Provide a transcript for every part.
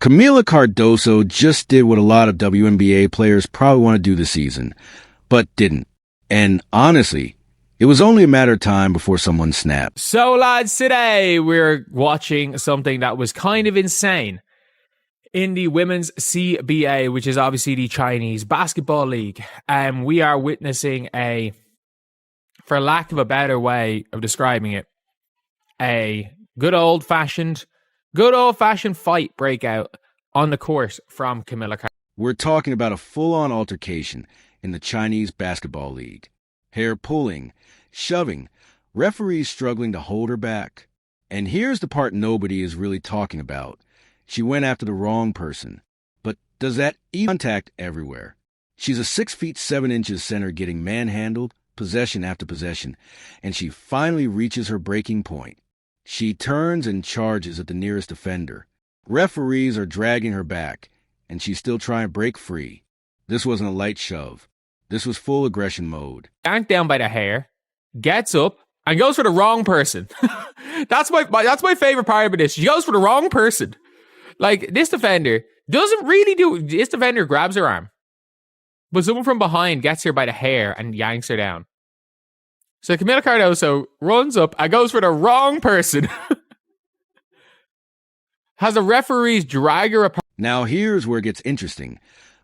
Camila Cardoso just did what a lot of WNBA players probably want to do this season, but didn't. And honestly, it was only a matter of time before someone snapped. So lads, today we're watching something that was kind of insane in the women's CBA, which is obviously the Chinese basketball league. We are witnessing for lack of a better way of describing it, a good old fashioned fight breakout on the court from Camila Cardoso. We're talking about a full-on altercation in the Chinese basketball league. Hair pulling, shoving, referees struggling to hold her back. And here's the part nobody is really talking about. She went after the wrong person. But does that even contact everywhere? She's a 6'7" center getting manhandled, possession after possession, and she finally reaches her breaking point. She turns and charges at the nearest defender. Referees are dragging her back, and she's still trying to break free. This wasn't a light shove. This was full aggression mode. Yanked down by the hair, gets up, and goes for the wrong person. That's my favorite part of this. She goes for the wrong person. Like, this defender doesn't really do... This defender grabs her arm, but someone from behind gets her by the hair and yanks her down. So Camila Cardoso runs up and goes for the wrong person. Has the referees drag her apart. Now here's where it gets interesting.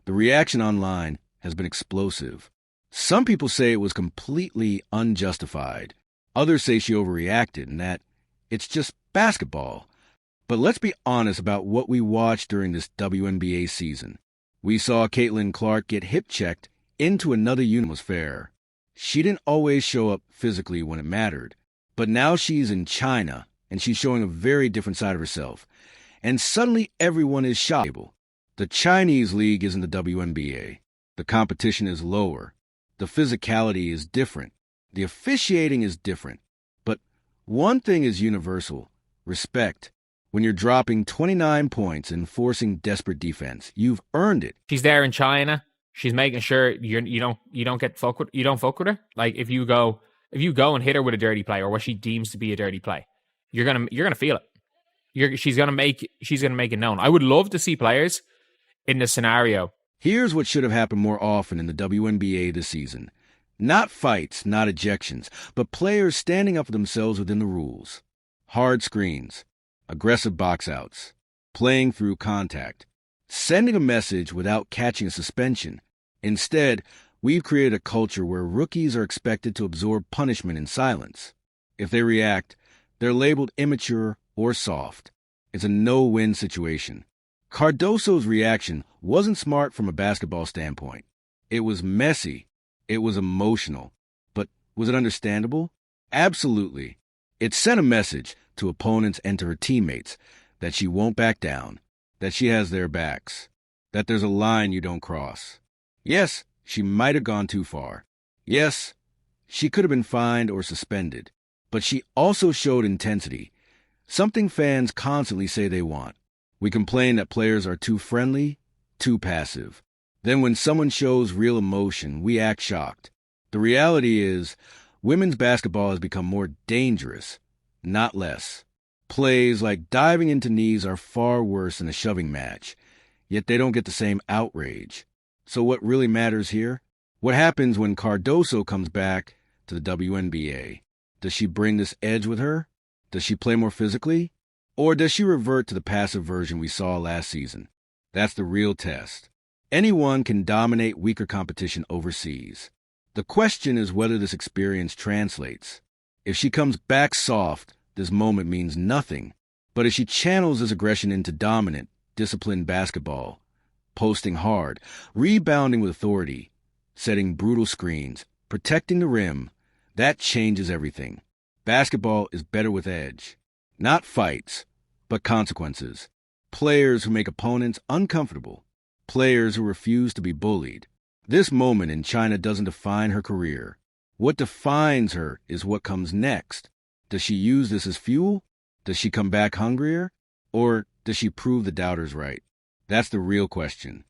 The reaction online has been explosive. Some people say it was completely unjustified. Others say she overreacted and that it's just basketball. But let's be honest about what we watched during this WNBA season. We saw Caitlin Clark get hip-checked into another unit was fair. She didn't always show up physically when it mattered. But now she's in China, and she's showing a very different side of herself. And suddenly everyone is shocked. The Chinese league isn't the WNBA. The competition is lower. The physicality is different. The officiating is different. But one thing is universal: respect. When you're dropping 29 points and forcing desperate defense, you've earned it. She's there in China. She's making sure you don't fuck with her. Like, if you go and hit her with a dirty play or what she deems to be a dirty play, you're gonna feel it. She's gonna make it known. I would love to see players in this scenario. Here's what should have happened more often in the WNBA this season. Not fights, not ejections, but players standing up for themselves within the rules. Hard screens, aggressive box outs, playing through contact, sending a message without catching a suspension. Instead, we've created a culture where rookies are expected to absorb punishment in silence. If they react, they're labeled immature or soft. It's a no-win situation. Cardoso's reaction wasn't smart from a basketball standpoint. It was messy. It was emotional. But was it understandable? Absolutely. It sent a message to opponents and to her teammates that she won't back down, that she has their backs, that there's a line you don't cross. Yes, she might have gone too far. Yes, she could have been fined or suspended. But she also showed intensity, something fans constantly say they want. We complain that players are too friendly, too passive. Then when someone shows real emotion, we act shocked. The reality is, women's basketball has become more dangerous, not less. Plays like diving into knees are far worse than a shoving match, yet they don't get the same outrage. So what really matters here? What happens when Cardoso comes back to the WNBA? Does she bring this edge with her? Does she play more physically? Or does she revert to the passive version we saw last season? That's the real test. Anyone can dominate weaker competition overseas. The question is whether this experience translates. If she comes back soft, this moment means nothing. But if she channels this aggression into dominant, disciplined basketball, posting hard, rebounding with authority, setting brutal screens, protecting the rim, that changes everything. Basketball is better with edge. Not fights, but consequences. Players who make opponents uncomfortable. Players who refuse to be bullied. This moment in China doesn't define her career. What defines her is what comes next. Does she use this as fuel? Does she come back hungrier? Or does she prove the doubters right? That's the real question.